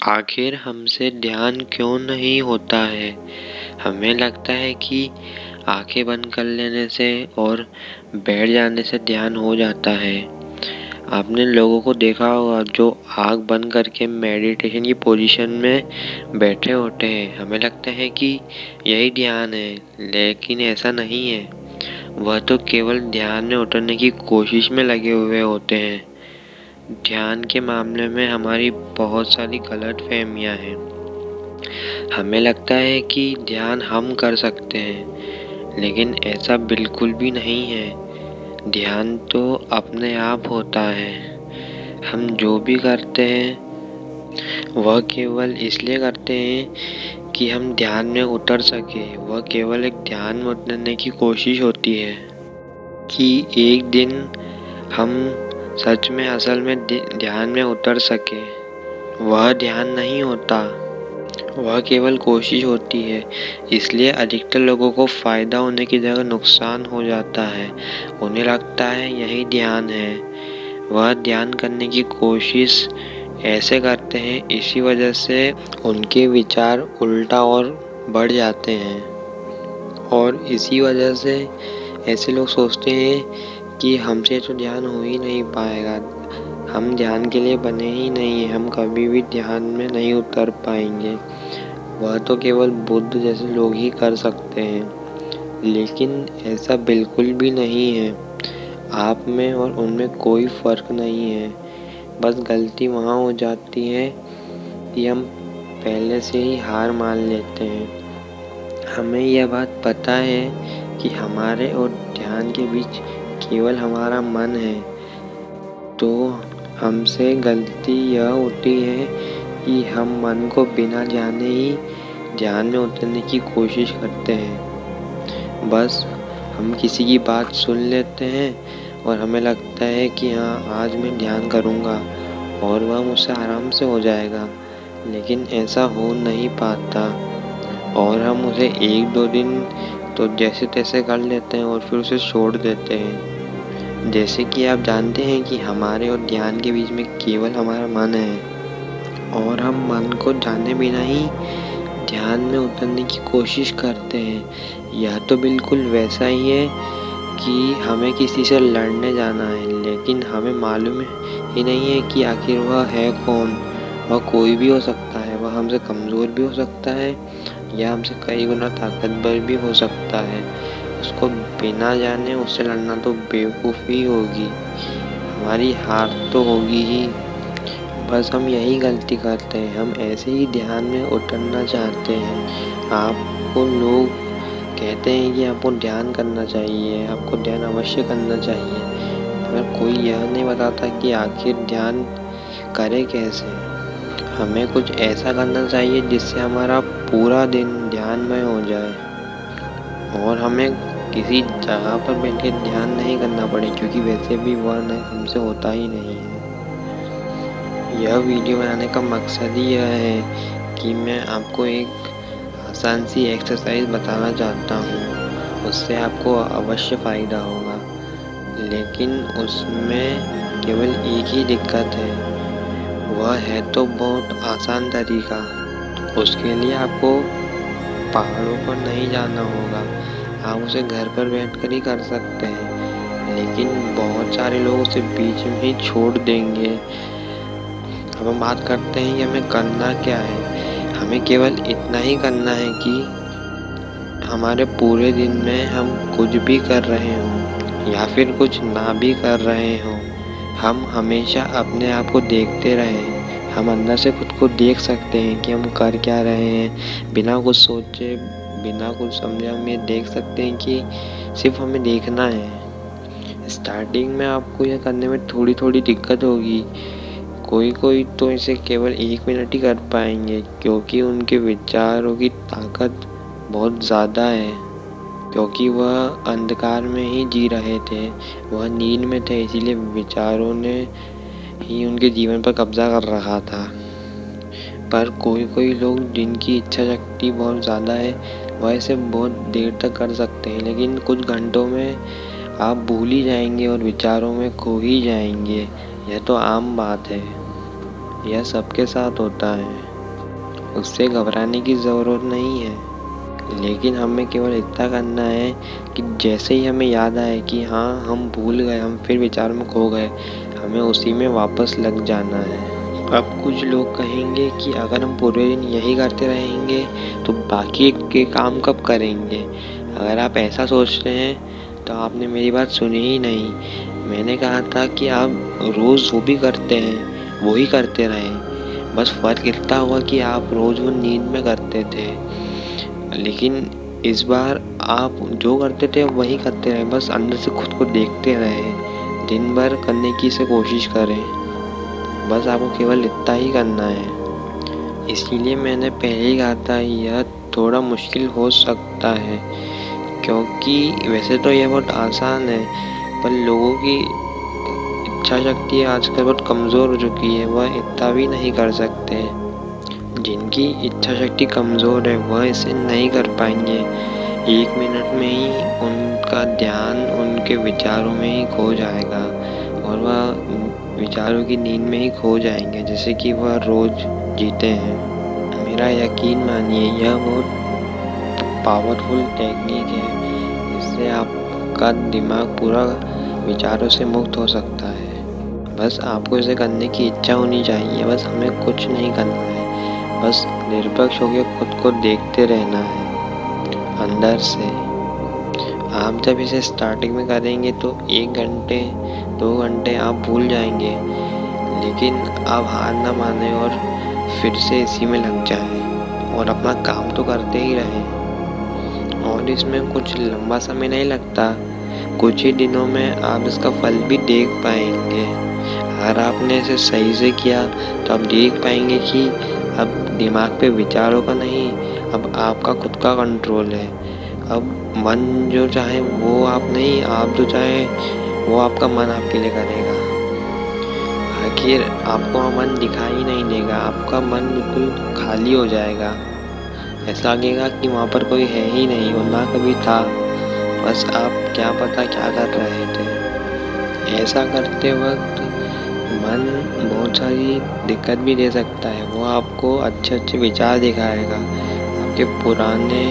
आखिर हमसे ध्यान क्यों नहीं होता है? हमें लगता है कि आंखें बंद कर लेने से और बैठ जाने से ध्यान हो जाता है। आपने लोगों को देखा होगा जो आँख बंद करके मेडिटेशन की पोजीशन में बैठे होते हैं। हमें लगता है कि यही ध्यान है, लेकिन ऐसा नहीं है। वह तो केवल ध्यान में उतरने की कोशिश में लगे हुए होते हैं। ध्यान के मामले में हमारी बहुत सारी गलतफहमियां हैं। हमें लगता है कि ध्यान हम कर सकते हैं, लेकिन ऐसा बिल्कुल भी नहीं है। ध्यान तो अपने आप होता है। हम जो भी करते हैं वह केवल इसलिए करते हैं कि हम ध्यान में उतर सके। वह केवल एक ध्यान में उतरने की कोशिश होती है कि एक दिन हम सच में असल में ध्यान में उतर सके। वह ध्यान नहीं होता, वह केवल कोशिश होती है। इसलिए अधिकतर लोगों को फ़ायदा होने की जगह नुकसान हो जाता है। उन्हें लगता है यही ध्यान है। वह ध्यान करने की कोशिश ऐसे करते हैं, इसी वजह से उनके विचार उल्टा और बढ़ जाते हैं। और इसी वजह से ऐसे लोग सोचते हैं कि हमसे तो ध्यान हो ही नहीं पाएगा, हम ध्यान के लिए बने ही नहीं हैं, हम कभी भी ध्यान में नहीं उतर पाएंगे। वह तो केवल बुद्ध जैसे लोग ही कर सकते हैं, लेकिन ऐसा बिल्कुल भी नहीं है। आप में और उनमें कोई फ़र्क नहीं है। बस गलती वहाँ हो जाती है कि हम पहले से ही हार मान लेते हैं। हमें यह बात पता है कि हमारे और ध्यान के बीच केवल हमारा मन है, तो हमसे गलती यह होती है कि हम मन को बिना जाने ही ध्यान में उतरने की कोशिश करते हैं। बस हम किसी की बात सुन लेते हैं और हमें लगता है कि हाँ, आज मैं ध्यान करूँगा और वह मुझसे आराम से हो जाएगा, लेकिन ऐसा हो नहीं पाता। और हम उसे 1-2 दिन तो जैसे तैसे कर लेते हैं और फिर उसे छोड़ देते हैं। जैसे कि आप जानते हैं कि हमारे और ध्यान के बीच में केवल हमारा मन है, और हम मन को जाने बिना ही ध्यान में उतरने की कोशिश करते हैं। यह तो बिल्कुल वैसा ही है कि हमें किसी से लड़ने जाना है, लेकिन हमें मालूम ही नहीं है कि आखिर वह है कौन। वह कोई भी हो सकता है, वह हमसे कमज़ोर भी हो सकता है या हमसे कई गुना ताकतवर भी हो सकता है। उसको बिना जाने उससे लड़ना तो बेवकूफ़ी होगी, हमारी हार तो होगी ही। बस हम यही गलती करते हैं, हम ऐसे ही ध्यान में उतरना चाहते हैं। आपको लोग कहते हैं कि आपको ध्यान करना चाहिए, आपको ध्यान अवश्य करना चाहिए, मगर कोई यह नहीं बताता कि आखिर ध्यान करें कैसे। हमें कुछ ऐसा करना चाहिए जिससे हमारा पूरा दिन ध्यानमय हो जाए, और हमें किसी जगह पर बैठ के ध्यान नहीं करना पड़े, क्योंकि वैसे भी वह हमसे होता ही नहीं है। यह वीडियो बनाने का मकसद ही यह है कि मैं आपको एक आसान सी एक्सरसाइज बताना चाहता हूँ, उससे आपको अवश्य फ़ायदा होगा। लेकिन उसमें केवल एक ही दिक्कत है, वह है तो बहुत आसान तरीका। उसके लिए आपको पहाड़ों पर नहीं जाना होगा, आप उसे घर पर बैठकर ही कर सकते हैं, लेकिन बहुत सारे लोग उसे बीच में ही छोड़ देंगे। अब हम बात करते हैं कि हमें करना क्या है। हमें केवल इतना ही करना है कि हमारे पूरे दिन में हम कुछ भी कर रहे हों या फिर कुछ ना भी कर रहे हों, हम हमेशा अपने आप को देखते रहें। हम अंदर से खुद को देख सकते हैं कि हम कर क्या रहे हैं। बिना कुछ सोचे, बिना कुछ समझे हम ये देख सकते हैं कि सिर्फ हमें देखना है। स्टार्टिंग में आपको यह करने में थोड़ी थोड़ी दिक्कत होगी। कोई तो इसे केवल 1 मिनट ही कर पाएंगे, क्योंकि उनके विचारों की ताकत बहुत ज़्यादा है, क्योंकि वह अंधकार में ही जी रहे थे, वह नींद में थे, इसीलिए विचारों ने ही उनके जीवन पर कब्जा कर रहा था। पर कोई लोग जिनकी इच्छा शक्ति बहुत ज़्यादा है, वह इसे बहुत देर तक कर सकते हैं, लेकिन कुछ घंटों में आप भूल ही जाएंगे और विचारों में खो ही जाएंगे। यह तो आम बात है, यह सबके साथ होता है। उससे घबराने की ज़रूरत नहीं है। लेकिन हमें केवल इतना करना है कि जैसे ही हमें याद आए कि हाँ हम भूल गए, हम फिर विचार में खो गए, हमें उसी में वापस लग जाना है। अब कुछ लोग कहेंगे कि अगर हम पूरे दिन यही करते रहेंगे तो बाकी के काम कब करेंगे। अगर आप ऐसा सोच रहे हैं तो आपने मेरी बात सुनी ही नहीं। मैंने कहा था कि आप रोज़ जो भी करते हैं वो ही करते रहें। बस फ़र्क इतना हुआ कि आप रोज़ वो नींद में करते थे, लेकिन इस बार आप जो करते थे वही करते रहे। बस अंदर से खुद को देखते रहे, दिन भर करने की से कोशिश करें। बस आपको केवल इतना ही करना है। इसीलिए मैंने पहले ही कहा था यह थोड़ा मुश्किल हो सकता है, क्योंकि वैसे तो यह बहुत आसान है, पर लोगों की इच्छा शक्ति आजकल बहुत कमज़ोर हो चुकी है, वह इतना भी नहीं कर सकते। जिनकी इच्छा शक्ति कमज़ोर है वह इसे नहीं कर पाएंगे। 1 मिनट में ही उनका ध्यान उनके विचारों में ही खो जाएगा और वह विचारों की नींद में ही खो जाएंगे, जैसे कि वह रोज़ जीते हैं। मेरा यकीन मानिए यह बहुत पावरफुल टेक्निक है। इससे आपका दिमाग पूरा विचारों से मुक्त हो सकता है। बस आपको इसे करने की इच्छा होनी चाहिए। बस हमें कुछ नहीं करना है, बस निरपेक्ष होकर खुद को देखते रहना है अंदर से। आप जब इसे स्टार्टिंग में करेंगे तो 1 घंटे 2 घंटे आप भूल जाएंगे, लेकिन आप हार ना माने और फिर से इसी में लग जाएं और अपना काम तो करते ही रहें। और इसमें कुछ लंबा समय नहीं लगता, कुछ ही दिनों में आप इसका फल भी देख पाएंगे। अगर आपने इसे सही से किया तो आप देख पाएंगे कि अब दिमाग पे विचारों का नहीं, अब आपका खुद का कंट्रोल है। अब मन जो चाहे वो आप नहीं, आप जो चाहे वो आपका मन आपके लिए करेगा। आखिर आपको मन दिखाई नहीं देगा, आपका मन बिल्कुल खाली हो जाएगा। ऐसा लगेगा कि वहाँ पर कोई है ही नहीं और ना कभी था, बस आप क्या पता क्या कर रहे थे। ऐसा करते वक्त मन बहुत सारी दिक्कत भी दे सकता है। वो आपको अच्छे विचार दिखाएगा, आपके पुराने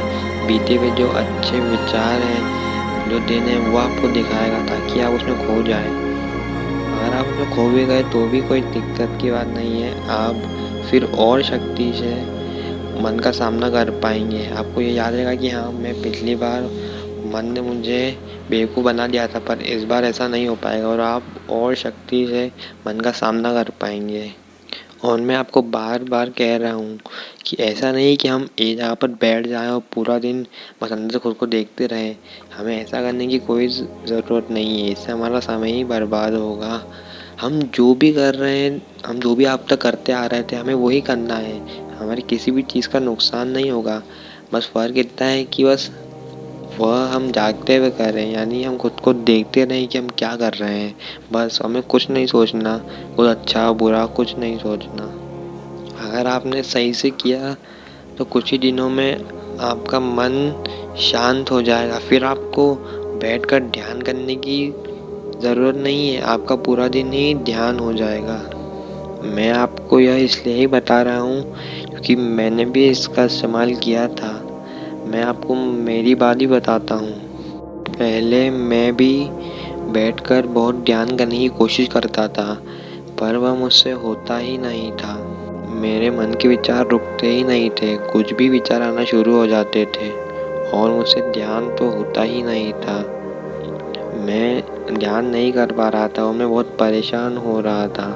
बीते हुए जो अच्छे विचार हैं जो दिन है वो आपको दिखाएगा, ताकि आप उसमें खो जाएं। अगर आप उसमें खो भी गए तो भी कोई दिक्कत की बात नहीं है, आप फिर और शक्ति से मन का सामना कर पाएंगे। आपको ये याद रहेगा कि हाँ मैं पिछली बार मन ने मुझे बेवकूफ़ बना दिया था, पर इस बार ऐसा नहीं हो पाएगा और आप और शक्ति से मन का सामना कर पाएंगे। और मैं आपको बार बार कह रहा हूँ कि ऐसा नहीं कि हम एक जगह पर बैठ जाएं और पूरा दिन बस अंदर से खुद को देखते रहें। हमें ऐसा करने की कोई ज़रूरत नहीं है, इससे हमारा समय ही बर्बाद होगा। हम जो भी कर रहे हैं, हम जो भी अब तक करते आ रहे थे, हमें वही करना है। हमारी किसी भी चीज़ का नुकसान नहीं होगा। बस फ़र्क इतना है कि बस वह हम जागते हुए कर रहे हैं, यानी हम खुद को देखते रहें कि हम क्या कर रहे हैं। बस हमें कुछ नहीं सोचना, कुछ अच्छा बुरा कुछ नहीं सोचना। अगर आपने सही से किया तो कुछ ही दिनों में आपका मन शांत हो जाएगा। फिर आपको बैठकर ध्यान करने की ज़रूरत नहीं है, आपका पूरा दिन ही ध्यान हो जाएगा। मैं आपको यह इसलिए ही बता रहा हूँ क्योंकि मैंने भी इसका इस्तेमाल किया था। मैं आपको मेरी बात ही बताता हूँ। पहले मैं भी बैठकर बहुत ध्यान करने की कोशिश करता था, पर वह मुझसे होता ही नहीं था। मेरे मन के विचार रुकते ही नहीं थे, कुछ भी विचार आना शुरू हो जाते थे और मुझसे ध्यान तो होता ही नहीं था। मैं ध्यान नहीं कर पा रहा था और मैं बहुत परेशान हो रहा था।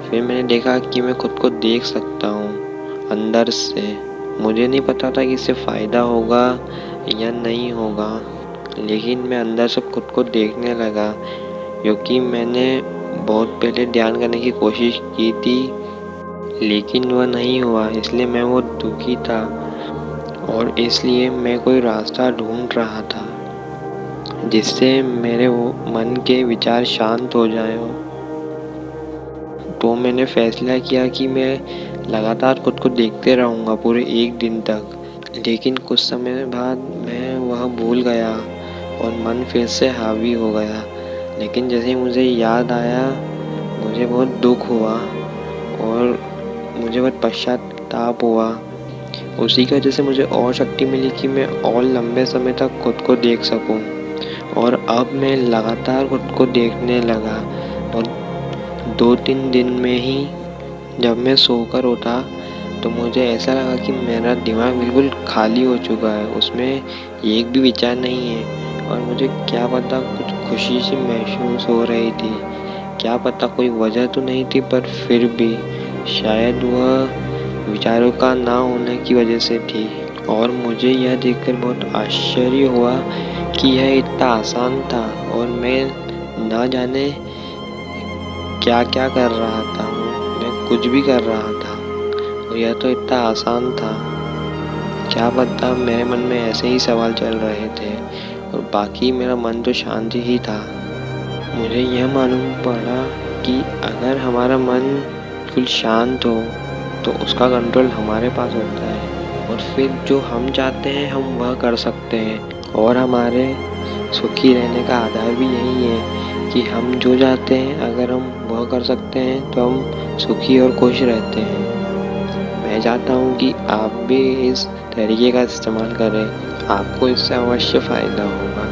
फिर मैंने देखा कि मैं खुद को देख सकता हूँ अंदर से। मुझे नहीं पता था कि इससे फ़ायदा होगा या नहीं होगा, लेकिन मैं अंदर से खुद को देखने लगा, क्योंकि मैंने बहुत पहले ध्यान करने की कोशिश की थी, लेकिन वह नहीं हुआ। इसलिए मैं बहुत दुखी था और इसलिए मैं कोई रास्ता ढूंढ रहा था जिससे मेरे वो मन के विचार शांत हो जाएं। तो मैंने फैसला किया कि मैं लगातार खुद को देखते रहूँगा पूरे 1 दिन तक। लेकिन कुछ समय बाद मैं वह भूल गया और मन फिर से हावी हो गया। लेकिन जैसे ही मुझे याद आया, मुझे बहुत दुख हुआ और मुझे बहुत पश्चाताप हुआ उसी की वजह से मुझे और शक्ति मिली कि मैं और लंबे समय तक खुद को देख सकूं। और अब मैं लगातार खुद को देखने लगा और 2-3 दिन में ही जब मैं सोकर उठा तो मुझे ऐसा लगा कि मेरा दिमाग बिल्कुल खाली हो चुका है, उसमें एक भी विचार नहीं है। और मुझे क्या पता कुछ खुशी सी महसूस हो रही थी, क्या पता कोई वजह तो नहीं थी, पर फिर भी शायद वह विचारों का ना होने की वजह से थी। और मुझे यह देखकर बहुत आश्चर्य हुआ कि यह इतना आसान था और मैं ना जाने क्या क्या कर रहा था। मैं कुछ भी कर रहा था और यह तो इतना आसान था। क्या पता मेरे मन में ऐसे ही सवाल चल रहे थे और बाकी मेरा मन तो शांत ही था। मुझे यह मालूम पड़ा कि अगर हमारा मन बिल्कुल शांत हो तो उसका कंट्रोल हमारे पास होता है और फिर जो हम चाहते हैं हम वह कर सकते हैं। और हमारे सुखी रहने का आधार भी यही है कि हम जो चाहते हैं अगर हम वह कर सकते हैं तो हम सुखी और खुश रहते हैं। मैं चाहता हूँ कि आप भी इस तरीके का इस्तेमाल करें, आपको इससे अवश्य फ़ायदा होगा।